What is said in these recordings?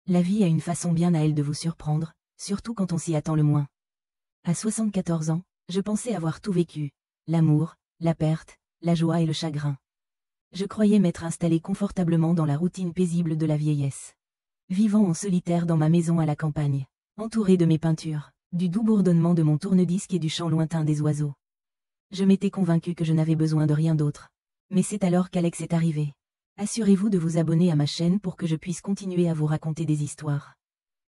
La vie a une façon bien à elle de vous surprendre, surtout quand on s'y attend le moins. À 74 ans, je pensais avoir tout vécu. L'amour, la perte, la joie et le chagrin. Je croyais m'être installé confortablement dans la routine paisible de la vieillesse. Vivant en solitaire dans ma maison à la campagne. Entouré de mes peintures, du doux bourdonnement de mon tourne-disque et du chant lointain des oiseaux. Je m'étais convaincu que je n'avais besoin de rien d'autre. Mais c'est alors qu'Alex est arrivé. Assurez-vous de vous abonner à ma chaîne pour que je puisse continuer à vous raconter des histoires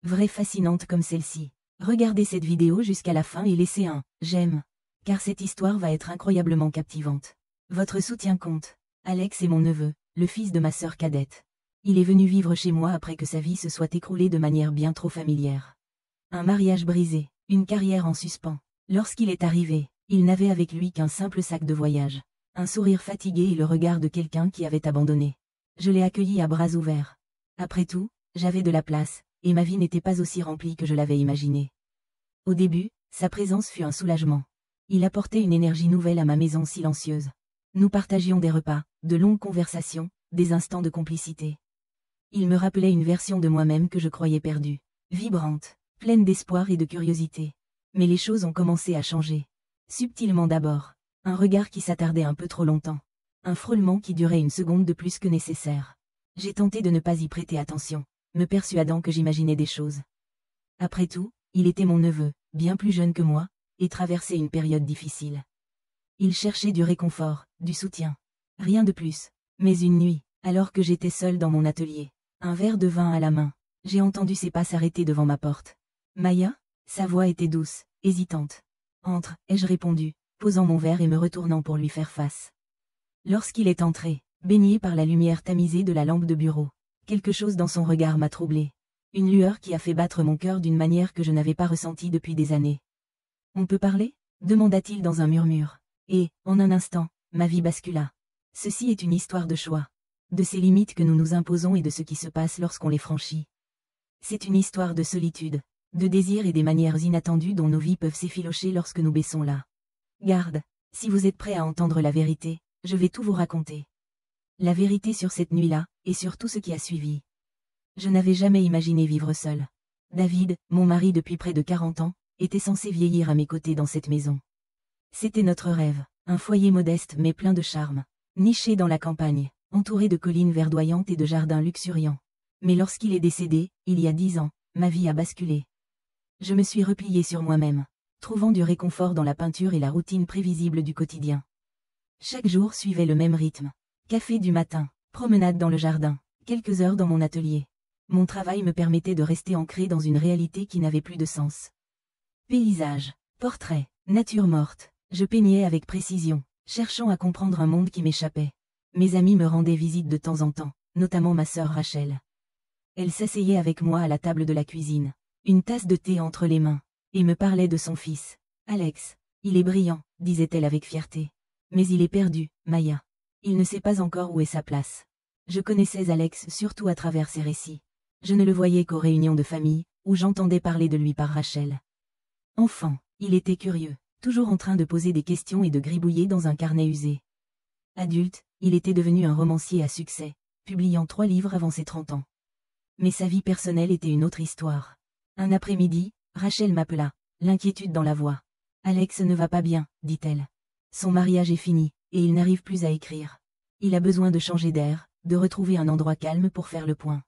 vraies fascinantes comme celle-ci. Regardez cette vidéo jusqu'à la fin et laissez un « j'aime », car cette histoire va être incroyablement captivante. Votre soutien compte. Alex est mon neveu, le fils de ma sœur cadette. Il est venu vivre chez moi après que sa vie se soit écroulée de manière bien trop familière. Un mariage brisé, une carrière en suspens. Lorsqu'il est arrivé, il n'avait avec lui qu'un simple sac de voyage, un sourire fatigué et le regard de quelqu'un qui avait abandonné. Je l'ai accueilli à bras ouverts. Après tout, j'avais de la place, et ma vie n'était pas aussi remplie que je l'avais imaginé. Au début, sa présence fut un soulagement. Il apportait une énergie nouvelle à ma maison silencieuse. Nous partagions des repas, de longues conversations, des instants de complicité. Il me rappelait une version de moi-même que je croyais perdue, vibrante, pleine d'espoir et de curiosité. Mais les choses ont commencé à changer. Subtilement d'abord. Un regard qui s'attardait un peu trop longtemps. Un frôlement qui durait une seconde de plus que nécessaire. J'ai tenté de ne pas y prêter attention, me persuadant que j'imaginais des choses. Après tout, il était mon neveu, bien plus jeune que moi, et traversait une période difficile. Il cherchait du réconfort, du soutien. Rien de plus. Mais une nuit, alors que j'étais seule dans mon atelier, un verre de vin à la main, j'ai entendu ses pas s'arrêter devant ma porte. « Maya ?» Sa voix était douce, hésitante. « Entre » ai-je répondu, posant mon verre et me retournant pour lui faire face. Lorsqu'il est entré, baigné par la lumière tamisée de la lampe de bureau, quelque chose dans son regard m'a troublé. Une lueur qui a fait battre mon cœur d'une manière que je n'avais pas ressentie depuis des années. « On peut parler ?» demanda-t-il dans un murmure. Et, en un instant, ma vie bascula. Ceci est une histoire de choix. De ces limites que nous nous imposons et de ce qui se passe lorsqu'on les franchit. C'est une histoire de solitude, de désir et des manières inattendues dont nos vies peuvent s'effilocher lorsque nous baissons la garde. Si vous êtes prêt à entendre la vérité, je vais tout vous raconter. La vérité sur cette nuit-là, et sur tout ce qui a suivi. Je n'avais jamais imaginé vivre seul. David, mon mari depuis près de 40 ans, était censé vieillir à mes côtés dans cette maison. C'était notre rêve, un foyer modeste mais plein de charme, niché dans la campagne, entouré de collines verdoyantes et de jardins luxuriants. Mais lorsqu'il est décédé, il y a 10 ans, ma vie a basculé. Je me suis repliée sur moi-même, trouvant du réconfort dans la peinture et la routine prévisible du quotidien. Chaque jour suivait le même rythme. Café du matin, promenade dans le jardin, quelques heures dans mon atelier. Mon travail me permettait de rester ancré dans une réalité qui n'avait plus de sens. Paysages, portraits, nature morte, je peignais avec précision, cherchant à comprendre un monde qui m'échappait. Mes amis me rendaient visite de temps en temps, notamment ma sœur Rachel. Elle s'asseyait avec moi à la table de la cuisine, une tasse de thé entre les mains, et me parlait de son fils. « Alex, il est brillant », disait-elle avec fierté. « Mais il est perdu, Maya. Il ne sait pas encore où est sa place. » Je connaissais Alex surtout à travers ses récits. Je ne le voyais qu'aux réunions de famille, où j'entendais parler de lui par Rachel. Enfant, il était curieux, toujours en train de poser des questions et de gribouiller dans un carnet usé. Adulte, il était devenu un romancier à succès, publiant 3 livres avant ses 30 ans. Mais sa vie personnelle était une autre histoire. Un après-midi, Rachel m'appela, l'inquiétude dans la voix. « Alex ne va pas bien, dit-elle. Son mariage est fini, et il n'arrive plus à écrire. Il a besoin de changer d'air, de retrouver un endroit calme pour faire le point.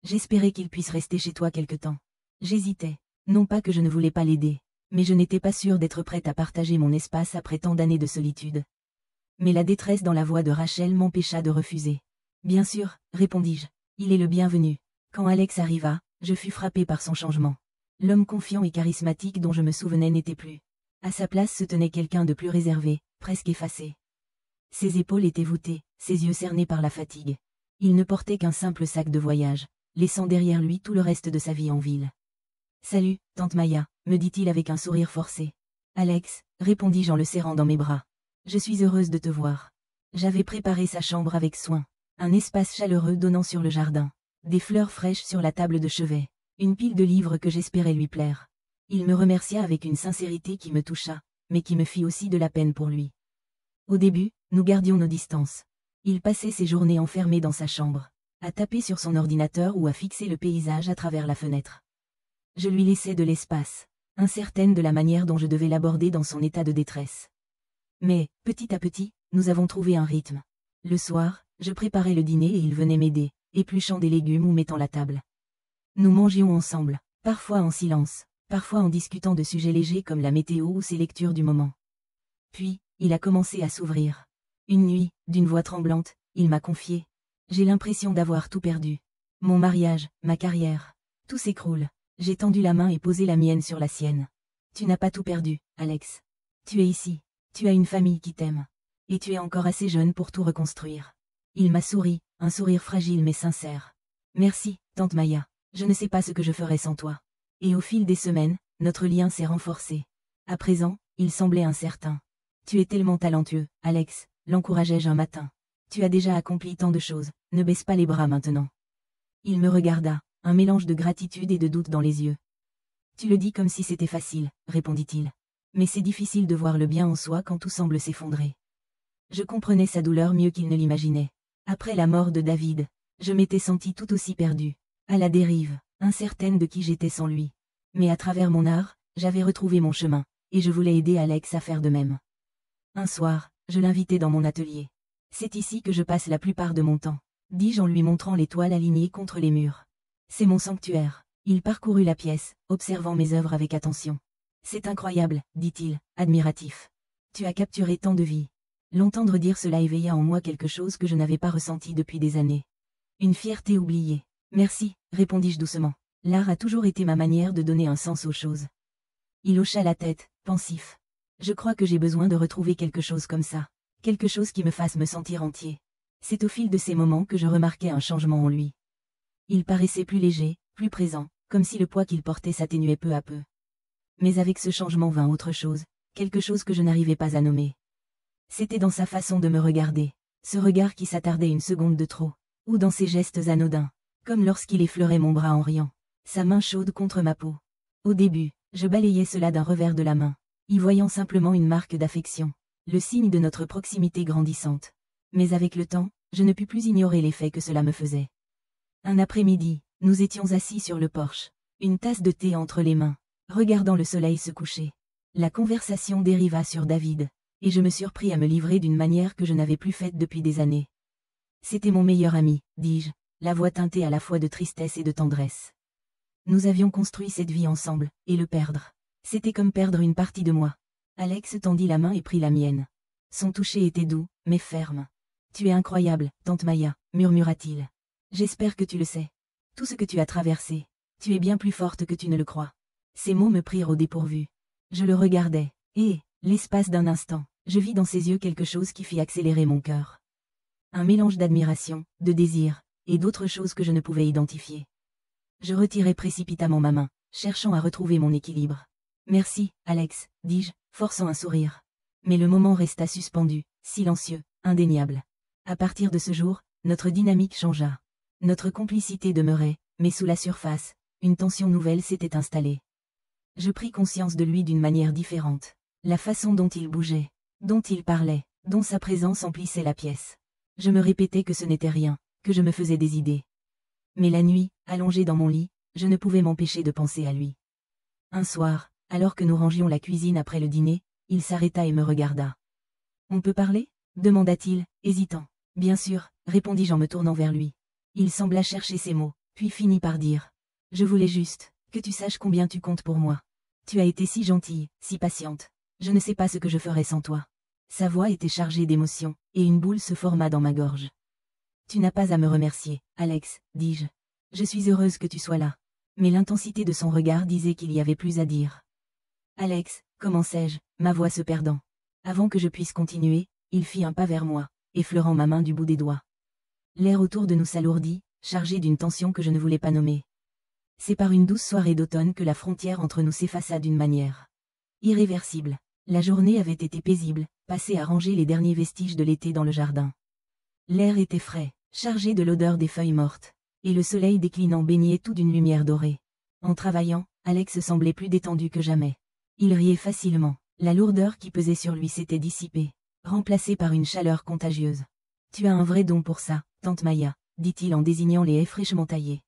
J'espérais qu'il puisse rester chez toi quelque temps. » J'hésitais, non pas que je ne voulais pas l'aider, mais je n'étais pas sûre d'être prête à partager mon espace après tant d'années de solitude. Mais la détresse dans la voix de Rachel m'empêcha de refuser. « Bien sûr, répondis-je, il est le bienvenu. » Quand Alex arriva, je fus frappée par son changement. L'homme confiant et charismatique dont je me souvenais n'était plus. À sa place se tenait quelqu'un de plus réservé, presque effacé. Ses épaules étaient voûtées, ses yeux cernés par la fatigue. Il ne portait qu'un simple sac de voyage, laissant derrière lui tout le reste de sa vie en ville. « Salut, tante Maya », me dit-il avec un sourire forcé. « Alex », répondis-je en le serrant dans mes bras. « Je suis heureuse de te voir. » J'avais préparé sa chambre avec soin. Un espace chaleureux donnant sur le jardin. Des fleurs fraîches sur la table de chevet. Une pile de livres que j'espérais lui plaire. Il me remercia avec une sincérité qui me toucha, mais qui me fit aussi de la peine pour lui. Au début, nous gardions nos distances. Il passait ses journées enfermé dans sa chambre. à taper sur son ordinateur ou à fixer le paysage à travers la fenêtre. Je lui laissais de l'espace, incertaine de la manière dont je devais l'aborder dans son état de détresse. Mais, petit à petit, nous avons trouvé un rythme. Le soir, je préparais le dîner et il venait m'aider, épluchant des légumes ou mettant la table. Nous mangions ensemble, parfois en silence, parfois en discutant de sujets légers comme la météo ou ses lectures du moment. Puis, il a commencé à s'ouvrir. Une nuit, d'une voix tremblante, il m'a confié. J'ai l'impression d'avoir tout perdu. Mon mariage, ma carrière. Tout s'écroule. J'ai tendu la main et posé la mienne sur la sienne. Tu n'as pas tout perdu, Alex. Tu es ici. Tu as une famille qui t'aime. Et tu es encore assez jeune pour tout reconstruire. Il m'a souri, un sourire fragile mais sincère. Merci, tante Maya. Je ne sais pas ce que je ferais sans toi. Et au fil des semaines, notre lien s'est renforcé. À présent, il semblait incertain. Tu es tellement talentueux, Alex, l'encourageai-je un matin. Tu as déjà accompli tant de choses, ne baisse pas les bras maintenant. Il me regarda, un mélange de gratitude et de doute dans les yeux. Tu le dis comme si c'était facile, répondit-il. Mais c'est difficile de voir le bien en soi quand tout semble s'effondrer. Je comprenais sa douleur mieux qu'il ne l'imaginait. Après la mort de David, je m'étais sentie tout aussi perdue, à la dérive, incertaine de qui j'étais sans lui. Mais à travers mon art, j'avais retrouvé mon chemin, et je voulais aider Alex à faire de même. Un soir, je l'invitai dans mon atelier. C'est ici que je passe la plupart de mon temps, dis-je en lui montrant les toiles alignées contre les murs. C'est mon sanctuaire. Il parcourut la pièce, observant mes œuvres avec attention. C'est incroyable, dit-il, admiratif. Tu as capturé tant de vie. L'entendre dire cela éveilla en moi quelque chose que je n'avais pas ressenti depuis des années. Une fierté oubliée. Merci, répondis-je doucement. L'art a toujours été ma manière de donner un sens aux choses. Il hocha la tête, pensif. Je crois que j'ai besoin de retrouver quelque chose comme ça. Quelque chose qui me fasse me sentir entier. C'est au fil de ces moments que je remarquais un changement en lui. Il paraissait plus léger, plus présent, comme si le poids qu'il portait s'atténuait peu à peu. Mais avec ce changement vint autre chose, quelque chose que je n'arrivais pas à nommer. C'était dans sa façon de me regarder, ce regard qui s'attardait une seconde de trop, ou dans ses gestes anodins, comme lorsqu'il effleurait mon bras en riant, sa main chaude contre ma peau. Au début, je balayais cela d'un revers de la main, y voyant simplement une marque d'affection, le signe de notre proximité grandissante. Mais avec le temps, je ne pus plus ignorer l'effet que cela me faisait. Un après-midi, nous étions assis sur le porche, une tasse de thé entre les mains, regardant le soleil se coucher. La conversation dériva sur David, et je me surpris à me livrer d'une manière que je n'avais plus faite depuis des années. C'était mon meilleur ami, dis-je, la voix teintée à la fois de tristesse et de tendresse. Nous avions construit cette vie ensemble, et le perdre. C'était comme perdre une partie de moi. Alex tendit la main et prit la mienne. Son toucher était doux, mais ferme. Tu es incroyable, tante Maya, murmura-t-il. J'espère que tu le sais. Tout ce que tu as traversé. Tu es bien plus forte que tu ne le crois. Ces mots me prirent au dépourvu. Je le regardais, et, l'espace d'un instant, je vis dans ses yeux quelque chose qui fit accélérer mon cœur. Un mélange d'admiration, de désir, et d'autres choses que je ne pouvais identifier. Je retirai précipitamment ma main, cherchant à retrouver mon équilibre. Merci, Alex, dis-je, forçant un sourire. Mais le moment resta suspendu, silencieux, indéniable. À partir de ce jour, notre dynamique changea. Notre complicité demeurait, mais sous la surface, une tension nouvelle s'était installée. Je pris conscience de lui d'une manière différente. La façon dont il bougeait, dont il parlait, dont sa présence emplissait la pièce. Je me répétais que ce n'était rien, que je me faisais des idées. Mais la nuit, allongée dans mon lit, je ne pouvais m'empêcher de penser à lui. Un soir, alors que nous rangions la cuisine après le dîner, il s'arrêta et me regarda. « On peut parler ?» demanda-t-il, hésitant. « Bien sûr, répondis-je en me tournant vers lui. Il sembla chercher ses mots, puis finit par dire. « Je voulais juste, que tu saches combien tu comptes pour moi. Tu as été si gentille, si patiente. Je ne sais pas ce que je ferais sans toi. » Sa voix était chargée d'émotion, et une boule se forma dans ma gorge. « Tu n'as pas à me remercier, Alex, dis-je. Je suis heureuse que tu sois là. » Mais l'intensité de son regard disait qu'il y avait plus à dire. « Alex, commençai-je, ma voix se perdant. Avant que je puisse continuer, il fit un pas vers moi, effleurant ma main du bout des doigts. L'air autour de nous s'alourdit, chargé d'une tension que je ne voulais pas nommer. C'est par une douce soirée d'automne que la frontière entre nous s'effaça d'une manière irréversible. La journée avait été paisible, passée à ranger les derniers vestiges de l'été dans le jardin. L'air était frais, chargé de l'odeur des feuilles mortes, et le soleil déclinant baignait tout d'une lumière dorée. En travaillant, Alex semblait plus détendu que jamais. Il riait facilement, la lourdeur qui pesait sur lui s'était dissipée, remplacée par une chaleur contagieuse. « Tu as un vrai don pour ça, tante Maya, » dit-il en désignant les haies fraîchement taillées.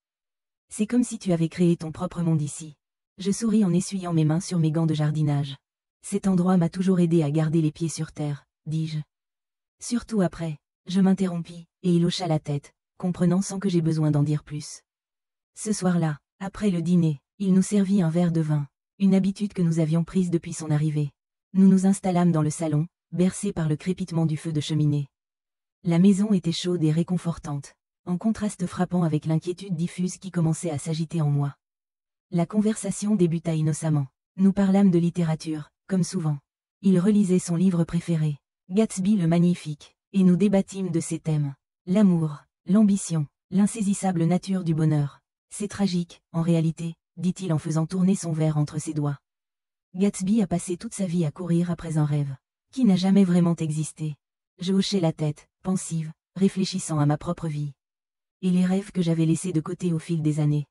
C'est comme si tu avais créé ton propre monde ici. Je souris en essuyant mes mains sur mes gants de jardinage. Cet endroit m'a toujours aidé à garder les pieds sur terre, dis-je. Surtout après. Je m'interrompis, et il hocha la tête, comprenant sans que j'aie besoin d'en dire plus. Ce soir-là, après le dîner, il nous servit un verre de vin, une habitude que nous avions prise depuis son arrivée. Nous nous installâmes dans le salon, bercés par le crépitement du feu de cheminée. La maison était chaude et réconfortante, en contraste frappant avec l'inquiétude diffuse qui commençait à s'agiter en moi. La conversation débuta innocemment. Nous parlâmes de littérature, comme souvent. Il relisait son livre préféré, Gatsby le Magnifique, et nous débattîmes de ses thèmes. L'amour, l'ambition, l'insaisissable nature du bonheur. C'est tragique, en réalité, dit-il en faisant tourner son verre entre ses doigts. Gatsby a passé toute sa vie à courir après un rêve, qui n'a jamais vraiment existé. Je hochai la tête, pensive, réfléchissant à ma propre vie. Et les rêves que j'avais laissés de côté au fil des années.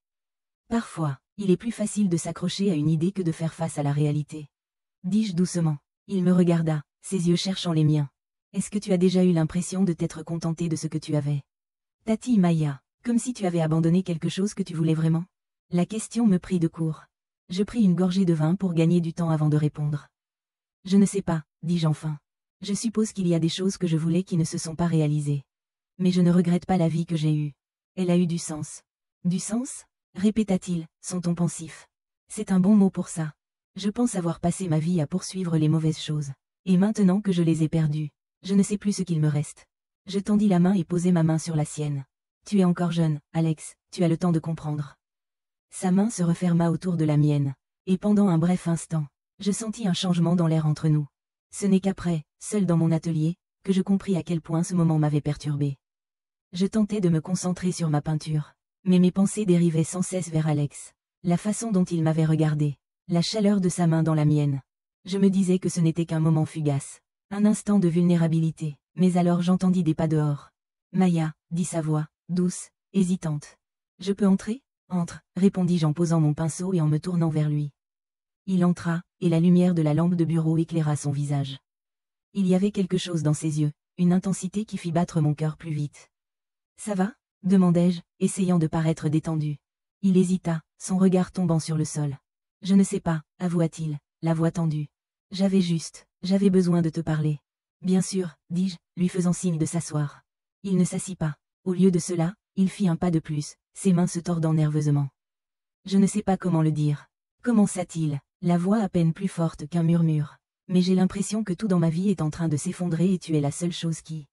Parfois, il est plus facile de s'accrocher à une idée que de faire face à la réalité. Dis-je doucement. Il me regarda, ses yeux cherchant les miens. Est-ce que tu as déjà eu l'impression de t'être contenté de ce que tu avais? Tati Maya, comme si tu avais abandonné quelque chose que tu voulais vraiment? La question me prit de court. Je pris une gorgée de vin pour gagner du temps avant de répondre. Je ne sais pas, dis-je enfin. Je suppose qu'il y a des choses que je voulais qui ne se sont pas réalisées. Mais je ne regrette pas la vie que j'ai eue. Elle a eu du sens. Du sens? Répéta-t-il, son ton pensif. C'est un bon mot pour ça. Je pense avoir passé ma vie à poursuivre les mauvaises choses. Et maintenant que je les ai perdues, je ne sais plus ce qu'il me reste. Je tendis la main et posai ma main sur la sienne. Tu es encore jeune, Alex, tu as le temps de comprendre. Sa main se referma autour de la mienne. Et pendant un bref instant, je sentis un changement dans l'air entre nous. Ce n'est qu'après, seul dans mon atelier, que je compris à quel point ce moment m'avait perturbé. Je tentais de me concentrer sur ma peinture. Mais mes pensées dérivaient sans cesse vers Alex. La façon dont il m'avait regardé. La chaleur de sa main dans la mienne. Je me disais que ce n'était qu'un moment fugace. Un instant de vulnérabilité. Mais alors j'entendis des pas dehors. Maya, dit sa voix, douce, hésitante. Je peux entrer? Entre, répondis-je en posant mon pinceau et en me tournant vers lui. Il entra, et la lumière de la lampe de bureau éclaira son visage. Il y avait quelque chose dans ses yeux, une intensité qui fit battre mon cœur plus vite. Ça va? Demandai-je, essayant de paraître détendu. Il hésita, son regard tombant sur le sol. Je ne sais pas, avoua-t-il, la voix tendue. J'avais besoin de te parler. Bien sûr, dis-je, lui faisant signe de s'asseoir. Il ne s'assit pas. Au lieu de cela, il fit un pas de plus, ses mains se tordant nerveusement. Je ne sais pas comment le dire. Commença-t-il, la voix à peine plus forte qu'un murmure. Mais j'ai l'impression que tout dans ma vie est en train de s'effondrer et tu es la seule chose qui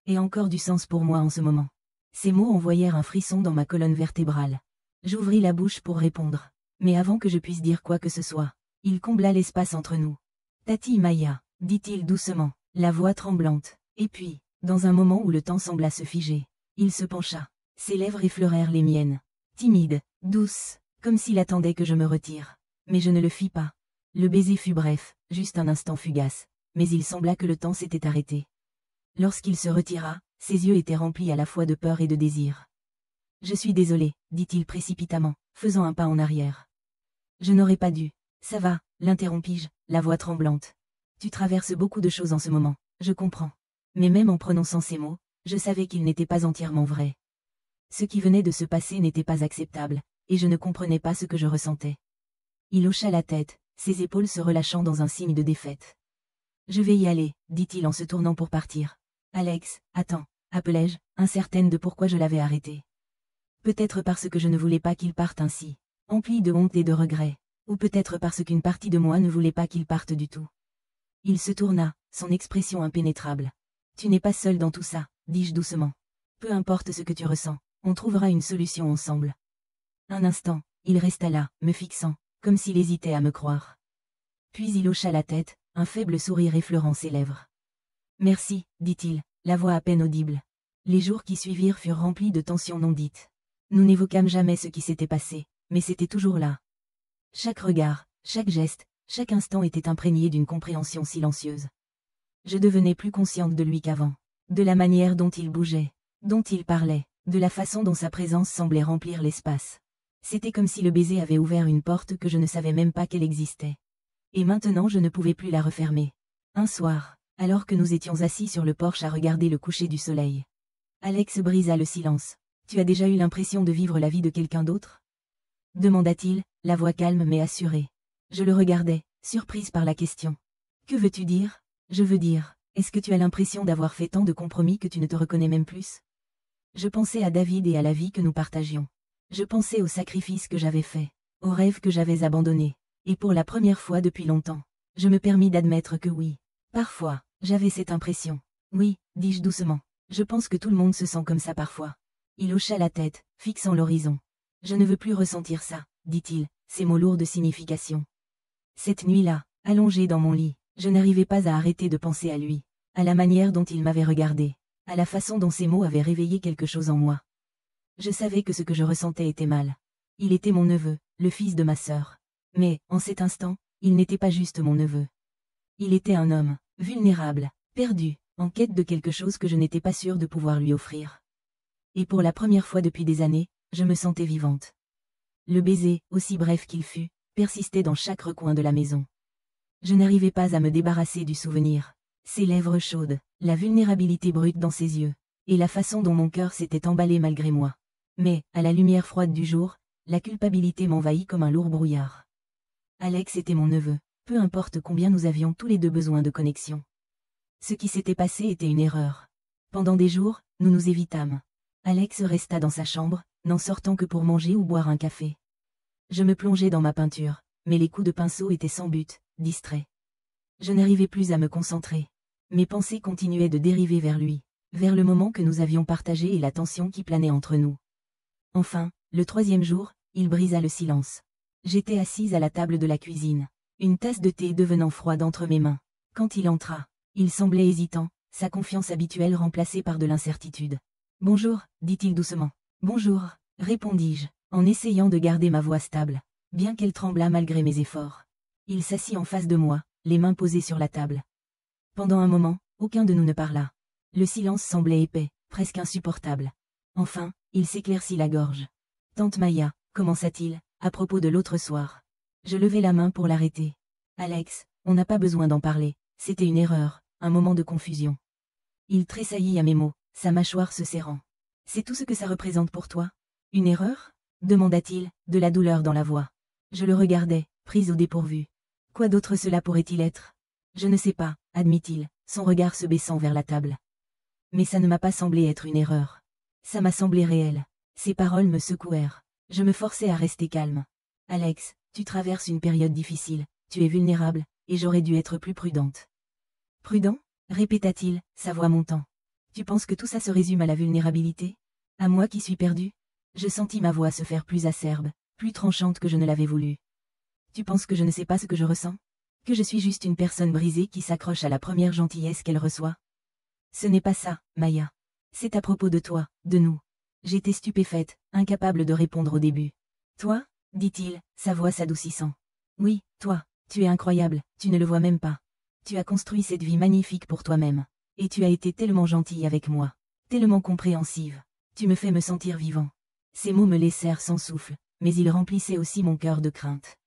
ait encore du sens pour moi en ce moment. Ces mots envoyèrent un frisson dans ma colonne vertébrale. J'ouvris la bouche pour répondre. Mais avant que je puisse dire quoi que ce soit, il combla l'espace entre nous. Tati Maya, dit-il doucement, la voix tremblante. Et puis, dans un moment où le temps sembla se figer, il se pencha. Ses lèvres effleurèrent les miennes. Timide, douce, comme s'il attendait que je me retire. Mais je ne le fis pas. Le baiser fut bref, juste un instant fugace. Mais il sembla que le temps s'était arrêté. Lorsqu'il se retira, ses yeux étaient remplis à la fois de peur et de désir. Je suis désolé, dit-il précipitamment, faisant un pas en arrière. Je n'aurais pas dû. Ça va, l'interrompis-je, la voix tremblante. Tu traverses beaucoup de choses en ce moment, je comprends. Mais même en prononçant ces mots, je savais qu'ils n'étaient pas entièrement vrais. Ce qui venait de se passer n'était pas acceptable, et je ne comprenais pas ce que je ressentais. Il hocha la tête, ses épaules se relâchant dans un signe de défaite. Je vais y aller, dit-il en se tournant pour partir. Alex, attends, appelai-je, incertaine de pourquoi je l'avais arrêté. Peut-être parce que je ne voulais pas qu'il parte ainsi, empli de honte et de regret, ou peut-être parce qu'une partie de moi ne voulait pas qu'il parte du tout. Il se tourna, son expression impénétrable. Tu n'es pas seul dans tout ça, dis-je doucement. Peu importe ce que tu ressens, on trouvera une solution ensemble. Un instant, il resta là, me fixant, comme s'il hésitait à me croire. Puis il hocha la tête, un faible sourire effleurant ses lèvres. Merci, dit-il, la voix à peine audible. Les jours qui suivirent furent remplis de tensions non dites. Nous n'évoquâmes jamais ce qui s'était passé, mais c'était toujours là. Chaque regard, chaque geste, chaque instant était imprégné d'une compréhension silencieuse. Je devenais plus consciente de lui qu'avant, de la manière dont il bougeait, dont il parlait, de la façon dont sa présence semblait remplir l'espace. C'était comme si le baiser avait ouvert une porte que je ne savais même pas qu'elle existait. Et maintenant je ne pouvais plus la refermer. Un soir, alors que nous étions assis sur le porche à regarder le coucher du soleil, Alex brisa le silence, Tu as déjà eu l'impression de vivre la vie de quelqu'un d'autre? Demanda-t-il, la voix calme mais assurée. Je le regardais, surprise par la question. Que veux-tu dire? Je veux dire, est-ce que tu as l'impression d'avoir fait tant de compromis que tu ne te reconnais même plus? Je pensais à David et à la vie que nous partagions. Je pensais aux sacrifices que j'avais faits, aux rêves que j'avais abandonnés. Et pour la première fois depuis longtemps, je me permis d'admettre que oui. Parfois, j'avais cette impression. Oui, dis-je doucement. Je pense que tout le monde se sent comme ça parfois. Il hocha la tête, fixant l'horizon. Je ne veux plus ressentir ça, dit-il, ses mots lourds de signification. Cette nuit-là, allongé dans mon lit, je n'arrivais pas à arrêter de penser à lui, à la manière dont il m'avait regardé, à la façon dont ces mots avaient réveillé quelque chose en moi. Je savais que ce que je ressentais était mal. Il était mon neveu, le fils de ma sœur. Mais, en cet instant, il n'était pas juste mon neveu. Il était un homme, vulnérable, perdu, en quête de quelque chose que je n'étais pas sûre de pouvoir lui offrir. Et pour la première fois depuis des années, je me sentais vivante. Le baiser, aussi bref qu'il fût, persistait dans chaque recoin de la maison. Je n'arrivais pas à me débarrasser du souvenir. Ses lèvres chaudes, la vulnérabilité brute dans ses yeux, et la façon dont mon cœur s'était emballé malgré moi. Mais, à la lumière froide du jour, la culpabilité m'envahit comme un lourd brouillard. Alex était mon neveu, peu importe combien nous avions tous les deux besoin de connexion. Ce qui s'était passé était une erreur. Pendant des jours, nous nous évitâmes. Alex resta dans sa chambre, n'en sortant que pour manger ou boire un café. Je me plongeais dans ma peinture, mais les coups de pinceau étaient sans but, distraits. Je n'arrivais plus à me concentrer. Mes pensées continuaient de dériver vers lui, vers le moment que nous avions partagé et la tension qui planait entre nous. Enfin, le 3e jour, il brisa le silence. J'étais assise à la table de la cuisine, une tasse de thé devenant froide entre mes mains. Quand il entra, il semblait hésitant, sa confiance habituelle remplacée par de l'incertitude. « Bonjour, dit-il doucement. « Bonjour, répondis-je, en essayant de garder ma voix stable, bien qu'elle tremblât malgré mes efforts. Il s'assit en face de moi, les mains posées sur la table. Pendant un moment, aucun de nous ne parla. Le silence semblait épais, presque insupportable. Enfin, il s'éclaircit la gorge. « Tante Maya, commença-t-il, à propos de l'autre soir. » Je levai la main pour l'arrêter. « Alex, on n'a pas besoin d'en parler, c'était une erreur, un moment de confusion. » Il tressaillit à mes mots, sa mâchoire se serrant. « C'est tout ce que ça représente pour toi? Une erreur? » demanda-t-il, de la douleur dans la voix. Je le regardais, prise au dépourvu. Quoi d'autre cela pourrait-il être? Je ne sais pas, admit-il, son regard se baissant vers la table. Mais ça ne m'a pas semblé être une erreur. Ça m'a semblé réel. Ses paroles me secouèrent. Je me forçais à rester calme. Alex, tu traverses une période difficile, tu es vulnérable, et j'aurais dû être plus prudente. Prudent? Répéta-t-il, sa voix montant. Tu penses que tout ça se résume à la vulnérabilité? À moi qui suis perdu? Je sentis ma voix se faire plus acerbe, plus tranchante que je ne l'avais voulu. Tu penses que je ne sais pas ce que je ressens? Que je suis juste une personne brisée qui s'accroche à la première gentillesse qu'elle reçoit? Ce n'est pas ça, Maya. C'est à propos de toi, de nous. J'étais stupéfaite, incapable de répondre au début. Toi? Dit-il, sa voix s'adoucissant. Oui, toi, tu es incroyable, tu ne le vois même pas. Tu as construit cette vie magnifique pour toi-même. Et tu as été tellement gentille avec moi. Tellement compréhensive. Tu me fais me sentir vivant. Ces mots me laissèrent sans souffle, mais ils remplissaient aussi mon cœur de crainte.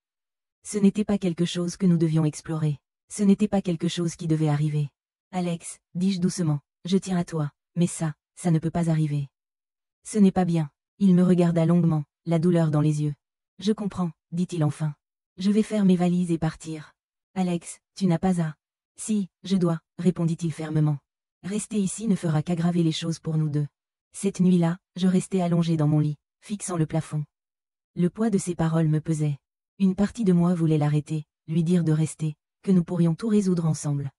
Ce n'était pas quelque chose que nous devions explorer. Ce n'était pas quelque chose qui devait arriver. Alex, dis-je doucement, je tiens à toi, mais ça ne peut pas arriver. Ce n'est pas bien. Il me regarda longuement, la douleur dans les yeux. Je comprends, dit-il enfin. Je vais faire mes valises et partir. Alex, tu n'as pas à. Si, je dois, répondit-il fermement. Rester ici ne fera qu'aggraver les choses pour nous deux. Cette nuit-là, je restais allongé dans mon lit, fixant le plafond. Le poids de ses paroles me pesait. Une partie de moi voulait l'arrêter, lui dire de rester, que nous pourrions tout résoudre ensemble.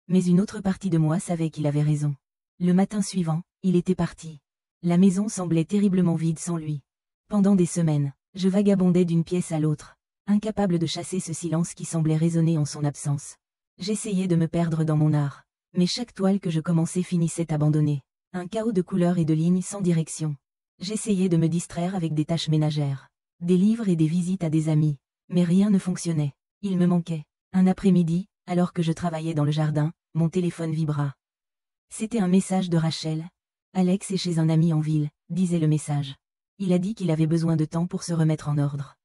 Mais une autre partie de moi savait qu'il avait raison. Le matin suivant, il était parti. La maison semblait terriblement vide sans lui. Pendant des semaines, je vagabondais d'une pièce à l'autre, incapable de chasser ce silence qui semblait résonner en son absence. J'essayais de me perdre dans mon art, mais chaque toile que je commençais finissait abandonnée. Un chaos de couleurs et de lignes sans direction. J'essayais de me distraire avec des tâches ménagères, des livres et des visites à des amis, mais rien ne fonctionnait. Il me manquait. Un après-midi, alors que je travaillais dans le jardin, mon téléphone vibra. C'était un message de Rachel. Alex est chez un ami en ville, disait le message. Il a dit qu'il avait besoin de temps pour se remettre en ordre.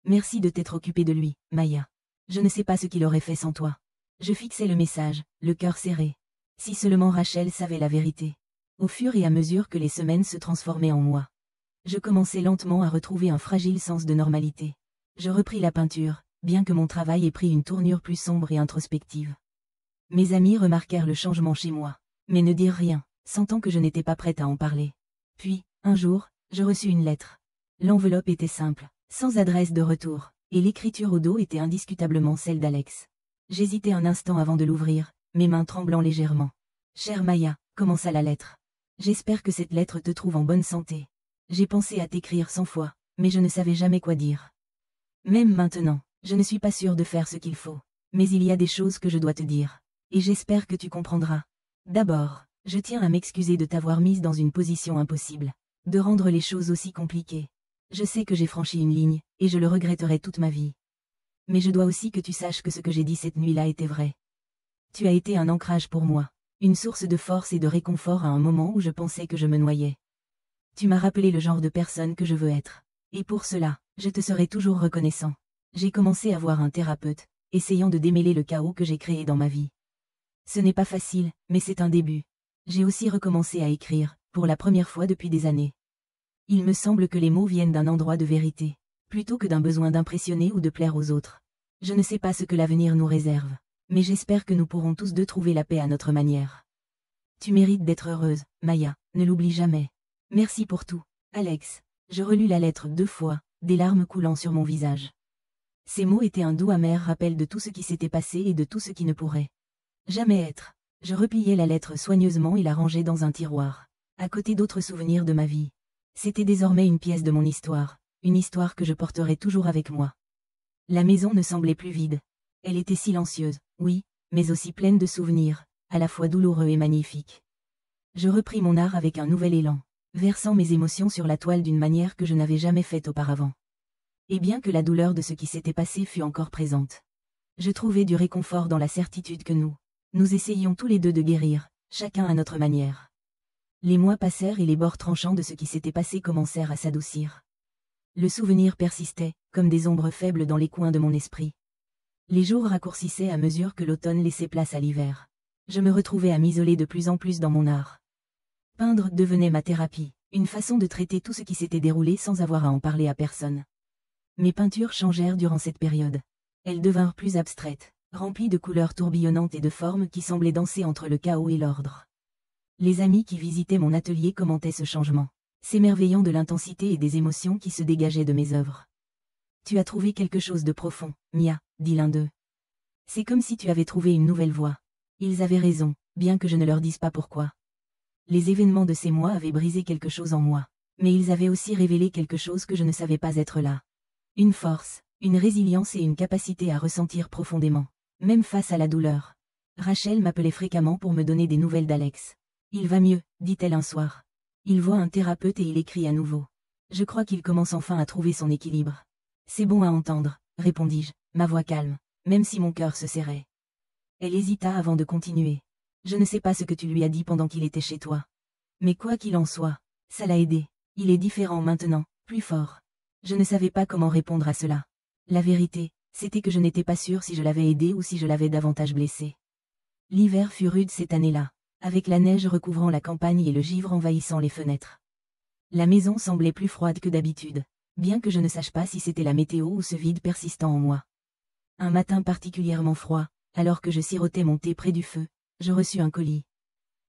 Merci de t'être occupé de lui, Maya. Je ne sais pas ce qu'il aurait fait sans toi. Je fixais le message, le cœur serré. Si seulement Rachel savait la vérité. Au fur et à mesure que les semaines se transformaient en mois, je commençais lentement à retrouver un fragile sens de normalité. Je repris la peinture, bien que mon travail ait pris une tournure plus sombre et introspective. Mes amis remarquèrent le changement chez moi, mais ne dirent rien, sentant que je n'étais pas prête à en parler. Puis, un jour, je reçus une lettre. L'enveloppe était simple, sans adresse de retour, et l'écriture au dos était indiscutablement celle d'Alex. J'hésitai un instant avant de l'ouvrir, mes mains tremblant légèrement. « Chère Maya », commença la lettre. « J'espère que cette lettre te trouve en bonne santé. J'ai pensé à t'écrire 100 fois, mais je ne savais jamais quoi dire. Même maintenant, je ne suis pas sûre de faire ce qu'il faut. Mais il y a des choses que je dois te dire. Et j'espère que tu comprendras. D'abord, je tiens à m'excuser de t'avoir mise dans une position impossible. De rendre les choses aussi compliquées. Je sais que j'ai franchi une ligne, et je le regretterai toute ma vie. Mais je dois aussi que tu saches que ce que j'ai dit cette nuit-là était vrai. Tu as été un ancrage pour moi. Une source de force et de réconfort à un moment où je pensais que je me noyais. Tu m'as rappelé le genre de personne que je veux être. Et pour cela, je te serai toujours reconnaissant. J'ai commencé à voir un thérapeute, essayant de démêler le chaos que j'ai créé dans ma vie. Ce n'est pas facile, mais c'est un début. J'ai aussi recommencé à écrire, pour la première fois depuis des années. Il me semble que les mots viennent d'un endroit de vérité, plutôt que d'un besoin d'impressionner ou de plaire aux autres. Je ne sais pas ce que l'avenir nous réserve, mais j'espère que nous pourrons tous deux trouver la paix à notre manière. Tu mérites d'être heureuse, Maya, ne l'oublie jamais. Merci pour tout, Alex. Je relus la lettre 2 fois, des larmes coulant sur mon visage. Ces mots étaient un doux amer rappel de tout ce qui s'était passé et de tout ce qui ne pourrait jamais être. Je repliai la lettre soigneusement et la rangeai dans un tiroir, à côté d'autres souvenirs de ma vie. C'était désormais une pièce de mon histoire, une histoire que je porterai toujours avec moi. La maison ne semblait plus vide. Elle était silencieuse, oui, mais aussi pleine de souvenirs, à la fois douloureux et magnifiques. Je repris mon art avec un nouvel élan, versant mes émotions sur la toile d'une manière que je n'avais jamais faite auparavant. Et bien que la douleur de ce qui s'était passé fût encore présente, je trouvais du réconfort dans la certitude que nous essayions tous les deux de guérir, chacun à notre manière. Les mois passèrent et les bords tranchants de ce qui s'était passé commencèrent à s'adoucir. Le souvenir persistait, comme des ombres faibles dans les coins de mon esprit. Les jours raccourcissaient à mesure que l'automne laissait place à l'hiver. Je me retrouvais à m'isoler de plus en plus dans mon art. Peindre devenait ma thérapie, une façon de traiter tout ce qui s'était déroulé sans avoir à en parler à personne. Mes peintures changèrent durant cette période. Elles devinrent plus abstraites, remplies de couleurs tourbillonnantes et de formes qui semblaient danser entre le chaos et l'ordre. Les amis qui visitaient mon atelier commentaient ce changement, s'émerveillant de l'intensité et des émotions qui se dégageaient de mes œuvres. « Tu as trouvé quelque chose de profond, Mia », dit l'un d'eux. « C'est comme si tu avais trouvé une nouvelle voie. » Ils avaient raison, bien que je ne leur dise pas pourquoi. Les événements de ces mois avaient brisé quelque chose en moi, mais ils avaient aussi révélé quelque chose que je ne savais pas être là. Une force, une résilience et une capacité à ressentir profondément, même face à la douleur. Rachel m'appelait fréquemment pour me donner des nouvelles d'Alex. « Il va mieux », dit-elle un soir. Il voit un thérapeute et il écrit à nouveau. Je crois qu'il commence enfin à trouver son équilibre. C'est bon à entendre, répondis-je, ma voix calme, même si mon cœur se serrait. Elle hésita avant de continuer. Je ne sais pas ce que tu lui as dit pendant qu'il était chez toi. Mais quoi qu'il en soit, ça l'a aidé. Il est différent maintenant, plus fort. Je ne savais pas comment répondre à cela. La vérité, c'était que je n'étais pas sûre si je l'avais aidé ou si je l'avais davantage blessé. L'hiver fut rude cette année-là, avec la neige recouvrant la campagne et le givre envahissant les fenêtres. La maison semblait plus froide que d'habitude, bien que je ne sache pas si c'était la météo ou ce vide persistant en moi. Un matin particulièrement froid, alors que je sirotais mon thé près du feu, je reçus un colis.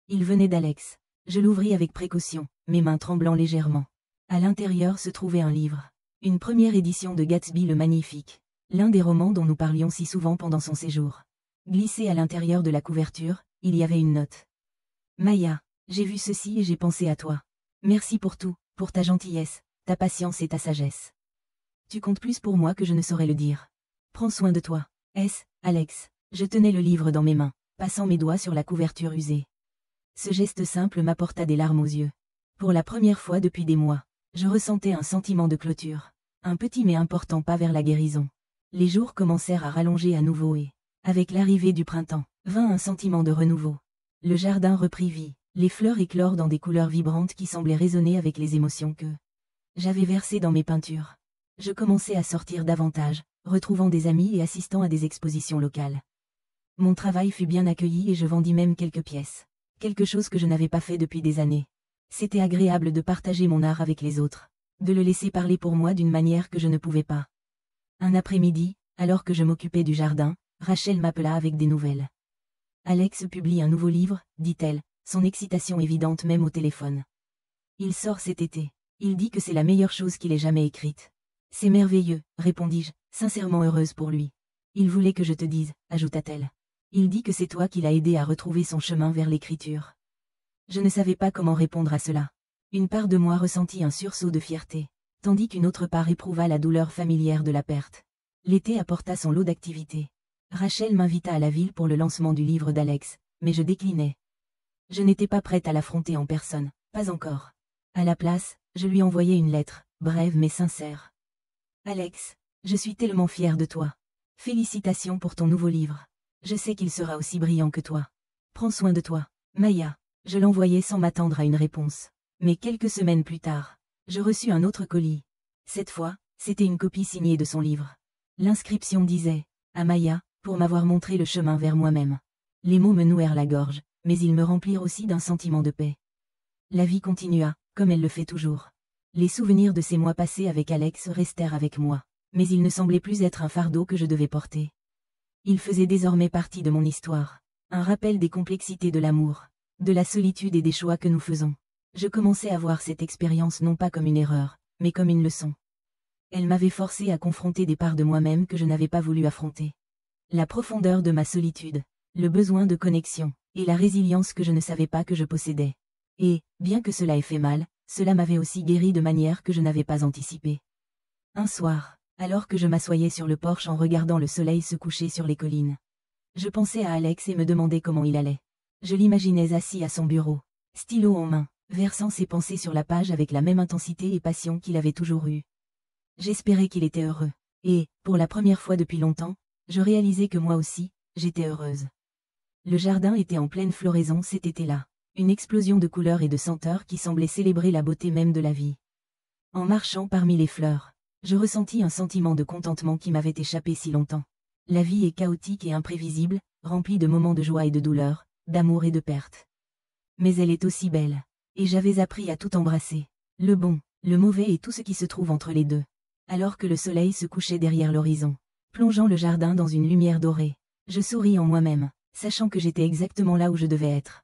Il venait d'Alex. Je l'ouvris avec précaution, mes mains tremblant légèrement. À l'intérieur se trouvait un livre. Une première édition de Gatsby le Magnifique, l'un des romans dont nous parlions si souvent pendant son séjour. Glissé à l'intérieur de la couverture, il y avait une note. Maya, j'ai vu ceci et j'ai pensé à toi. Merci pour tout, pour ta gentillesse, ta patience et ta sagesse. Tu comptes plus pour moi que je ne saurais le dire. Prends soin de toi. S. Alex. Je tenais le livre dans mes mains, passant mes doigts sur la couverture usée. Ce geste simple m'apporta des larmes aux yeux. Pour la première fois depuis des mois, je ressentais un sentiment de clôture. Un petit mais important pas vers la guérison. Les jours commencèrent à rallonger à nouveau et, avec l'arrivée du printemps, vint un sentiment de renouveau. Le jardin reprit vie, les fleurs éclorent dans des couleurs vibrantes qui semblaient résonner avec les émotions que j'avais versées dans mes peintures. Je commençais à sortir davantage, retrouvant des amis et assistant à des expositions locales. Mon travail fut bien accueilli et je vendis même quelques pièces. quelque chose que je n'avais pas fait depuis des années. C'était agréable de partager mon art avec les autres, de le laisser parler pour moi d'une manière que je ne pouvais pas. Un après-midi, alors que je m'occupais du jardin, Rachel m'appela avec des nouvelles. Alex publie un nouveau livre, dit-elle, son excitation évidente même au téléphone. Il sort cet été. Il dit que c'est la meilleure chose qu'il ait jamais écrite. C'est merveilleux, répondis-je, sincèrement heureuse pour lui. Il voulait que je te dise, ajouta-t-elle. Il dit que c'est toi qui l'as aidé à retrouver son chemin vers l'écriture. Je ne savais pas comment répondre à cela. Une part de moi ressentit un sursaut de fierté, tandis qu'une autre part éprouva la douleur familière de la perte. L'été apporta son lot d'activités. Rachel m'invita à la ville pour le lancement du livre d'Alex, mais je déclinai. Je n'étais pas prête à l'affronter en personne, pas encore. À la place, je lui envoyai une lettre, brève mais sincère. Alex, je suis tellement fière de toi. Félicitations pour ton nouveau livre. Je sais qu'il sera aussi brillant que toi. Prends soin de toi, Maya. Je l'envoyai sans m'attendre à une réponse. Mais quelques semaines plus tard, je reçus un autre colis. Cette fois, c'était une copie signée de son livre. L'inscription disait « À Maya, pour m'avoir montré le chemin vers moi-même ». Les mots me nouèrent la gorge, mais ils me remplirent aussi d'un sentiment de paix. La vie continua, comme elle le fait toujours. Les souvenirs de ces mois passés avec Alex restèrent avec moi, mais ils ne semblaient plus être un fardeau que je devais porter. Ils faisaient désormais partie de mon histoire, un rappel des complexités de l'amour, de la solitude et des choix que nous faisons. Je commençais à voir cette expérience non pas comme une erreur, mais comme une leçon. Elle m'avait forcé à confronter des parts de moi-même que je n'avais pas voulu affronter. La profondeur de ma solitude, le besoin de connexion, et la résilience que je ne savais pas que je possédais. Et, bien que cela ait fait mal, cela m'avait aussi guéri de manière que je n'avais pas anticipée. Un soir, alors que je m'assoyais sur le porche en regardant le soleil se coucher sur les collines, je pensais à Alex et me demandais comment il allait. Je l'imaginais assis à son bureau, stylo en main, versant ses pensées sur la page avec la même intensité et passion qu'il avait toujours eue. J'espérais qu'il était heureux. Et, pour la première fois depuis longtemps, je réalisais que moi aussi, j'étais heureuse. Le jardin était en pleine floraison cet été-là. Une explosion de couleurs et de senteurs qui semblait célébrer la beauté même de la vie. En marchant parmi les fleurs, je ressentis un sentiment de contentement qui m'avait échappé si longtemps. La vie est chaotique et imprévisible, remplie de moments de joie et de douleur, d'amour et de perte. Mais elle est aussi belle. Et j'avais appris à tout embrasser. Le bon, le mauvais et tout ce qui se trouve entre les deux. Alors que le soleil se couchait derrière l'horizon, plongeant le jardin dans une lumière dorée, je souris en moi-même, sachant que j'étais exactement là où je devais être.